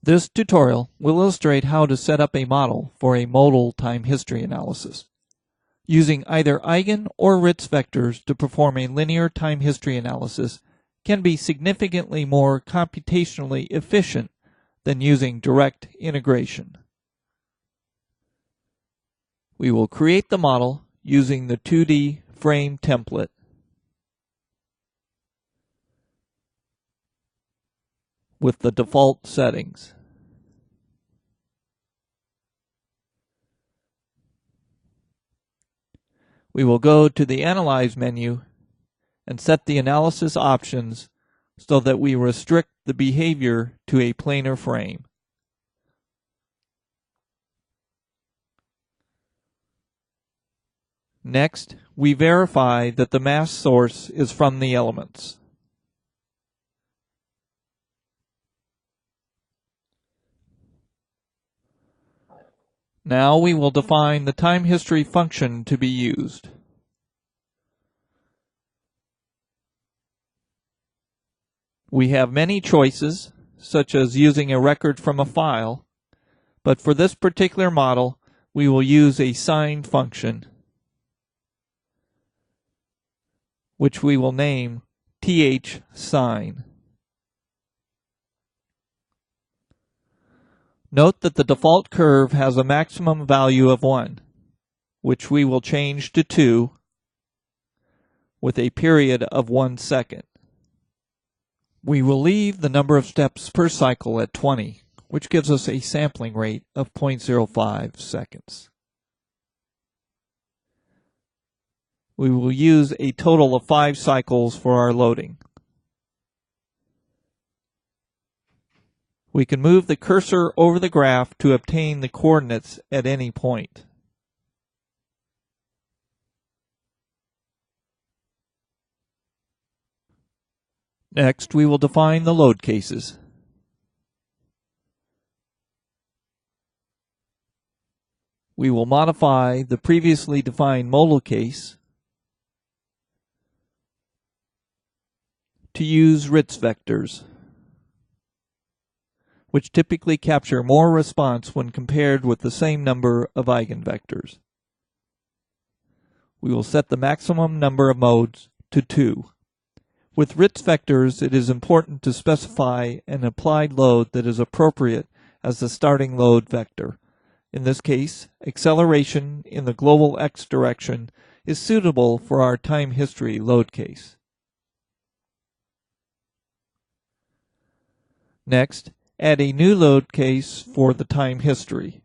This tutorial will illustrate how to set up a model for a modal time history analysis. Using either eigen or Ritz vectors to perform a linear time history analysis can be significantly more computationally efficient than using direct integration. We will create the model using the 2D frame template. With the default settings. We will go to the Analyze menu and set the analysis options so that we restrict the behavior to a planar frame. Next, we verify that the mass source is from the elements. Now we will define the time history function to be used. We have many choices, such as using a record from a file, but for this particular model, we will use a sine function, which we will name thsine. Note that the default curve has a maximum value of 1, which we will change to 2 with a period of 1 second. We will leave the number of steps per cycle at 20, which gives us a sampling rate of 0.05 seconds. We will use a total of 5 cycles for our loading. We can move the cursor over the graph to obtain the coordinates at any point. Next, we will define the load cases. We will modify the previously defined modal case to use Ritz vectors, which typically capture more response when compared with the same number of eigenvectors. We will set the maximum number of modes to 2. With Ritz vectors, it is important to specify an applied load that is appropriate as the starting load vector. In this case, acceleration in the global x direction is suitable for our time history load case. Next, add a new load case for the time history.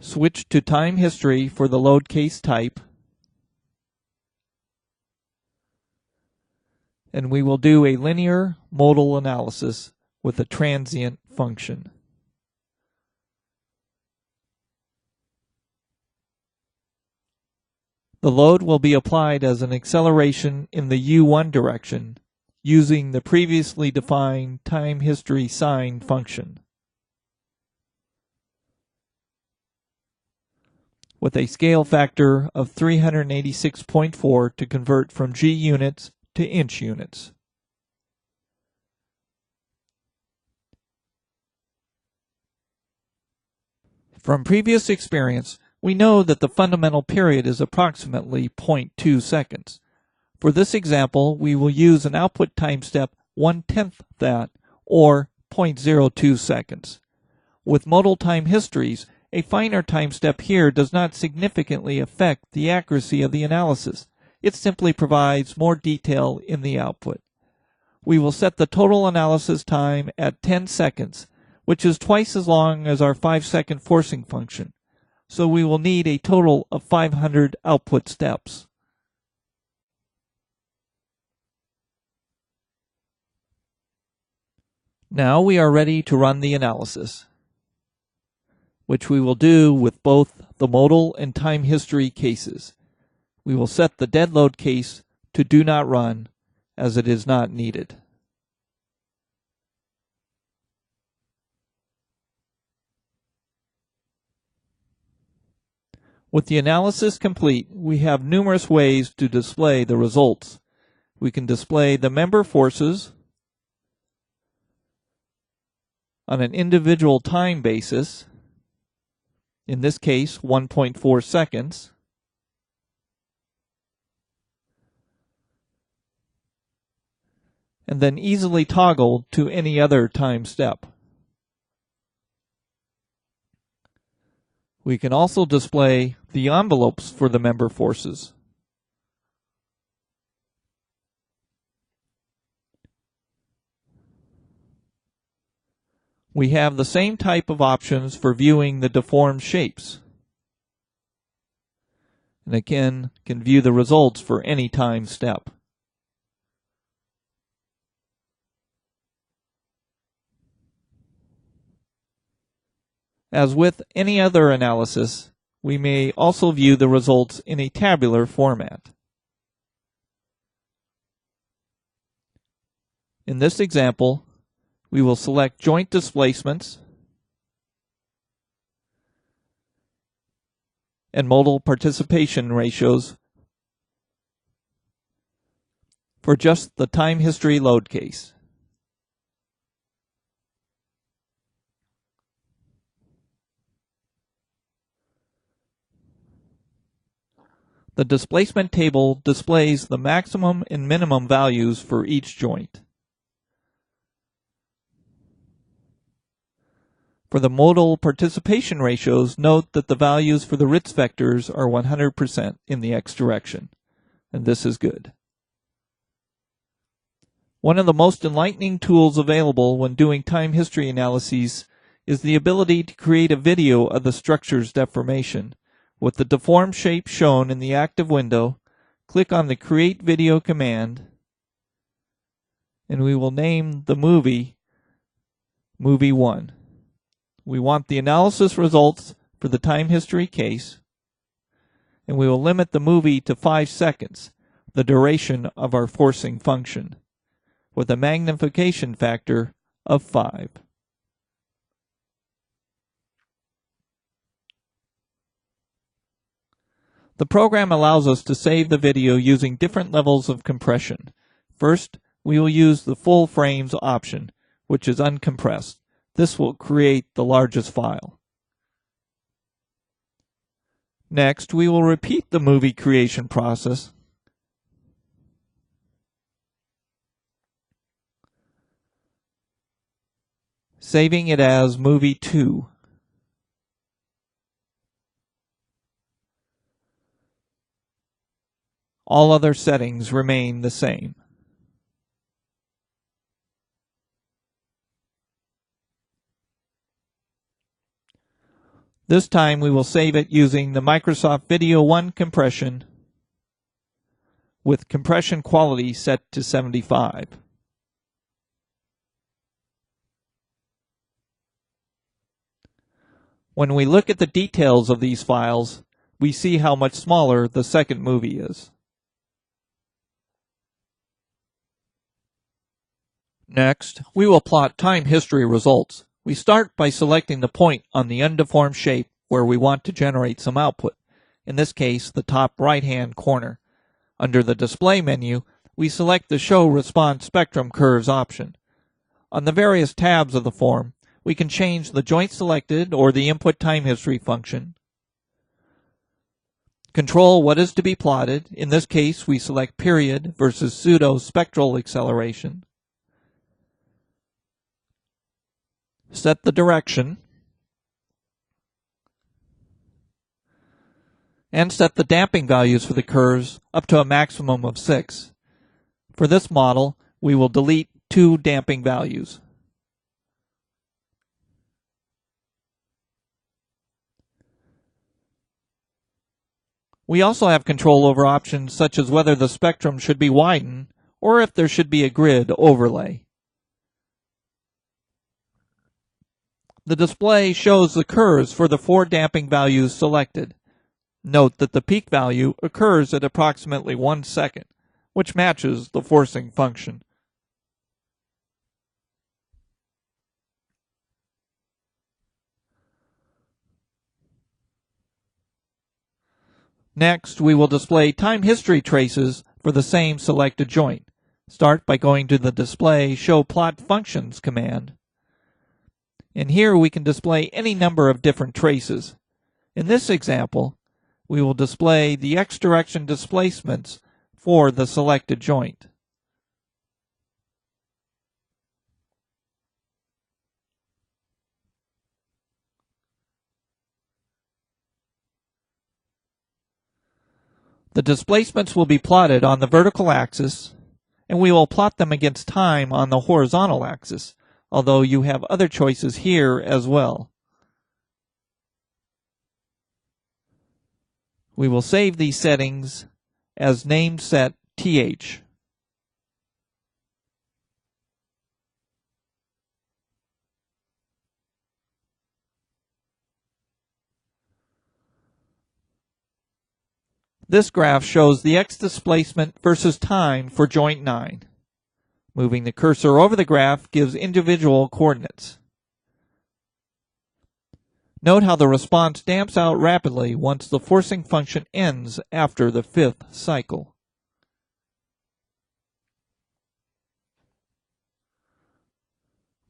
Switch to time history for the load case type, and we will do a linear modal analysis with a transient function. The load will be applied as an acceleration in the u1 direction using the previously defined time history sine function. With a scale factor of 386.4 to convert from G units to inch units. From previous experience, we know that the fundamental period is approximately 0.2 seconds. For this example, we will use an output time step 1/10 that, or 0.02 seconds. With modal time histories, a finer time step here does not significantly affect the accuracy of the analysis. It simply provides more detail in the output. We will set the total analysis time at 10 seconds, which is twice as long as our 5-second forcing function. So we will need a total of 500 output steps. Now we are ready to run the analysis, which we will do with both the modal and time history cases. We will set the dead load case to do not run, as it is not needed. With the analysis complete, we have numerous ways to display the results. We can display the member forces on an individual time basis, in this case 1.4 seconds, and then easily toggle to any other time step. We can also display the envelopes for the member forces. We have the same type of options for viewing the deformed shapes. And again, can view the results for any time step. As with any other analysis, we may also view the results in a tabular format. In this example, we will select joint displacements and modal participation ratios for just the time history load case. The displacement table displays the maximum and minimum values for each joint. For the modal participation ratios, note that the values for the Ritz vectors are 100% in the x direction, and this is good. One of the most enlightening tools available when doing time history analyses is the ability to create a video of the structure's deformation. With the deformed shape shown in the active window, click on the Create Video command, and we will name the movie Movie 1. We want the analysis results for the time history case, and we will limit the movie to 5 seconds, the duration of our forcing function, with a magnification factor of 5. The program allows us to save the video using different levels of compression. First, we will use the full frames option, which is uncompressed. This will create the largest file. Next, we will repeat the movie creation process. Saving it as Movie 2. All other settings remain the same. This time we will save it using the Microsoft Video 1 compression with compression quality set to 75. When we look at the details of these files, we see how much smaller the second movie is. Next, we will plot time history results. We start by selecting the point on the undeformed shape where we want to generate some output, in this case the top right-hand corner. Under the Display menu, we select the Show Response Spectrum Curves option. On the various tabs of the form, we can change the joint selected or the input time history function, control what is to be plotted. In this case, we select period versus pseudo-spectral acceleration, set the direction, and set the damping values for the curves up to a maximum of 6. For this model, we will delete 2 damping values. We also have control over options such as whether the spectrum should be widened or if there should be a grid overlay. The display shows the curves for the 4 damping values selected. Note that the peak value occurs at approximately 1 second, which matches the forcing function. Next, we will display time history traces for the same selected joint. Start by going to the Display Show Plot Functions command. And here we can display any number of different traces. In this example, we will display the X direction displacements for the selected joint. The displacements will be plotted on the vertical axis, and we will plot them against time on the horizontal axis, although you have other choices here as well. We will save these settings as named set TH. This graph shows the X displacement versus time for joint 9. Moving the cursor over the graph gives individual coordinates. Note how the response damps out rapidly once the forcing function ends after the 5th cycle.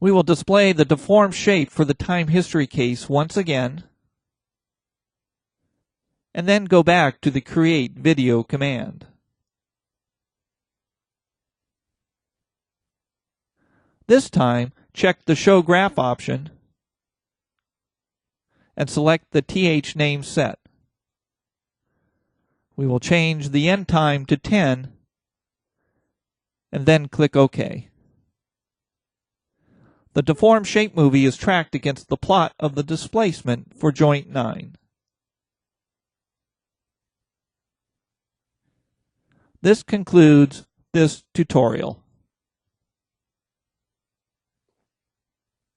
We will display the deformed shape for the time history case once again, and then go back to the Create Video command. This time, check the Show Graph option and select the TH name set. We will change the end time to 10 and then click OK. The deformed shape movie is tracked against the plot of the displacement for joint 9. This concludes this tutorial.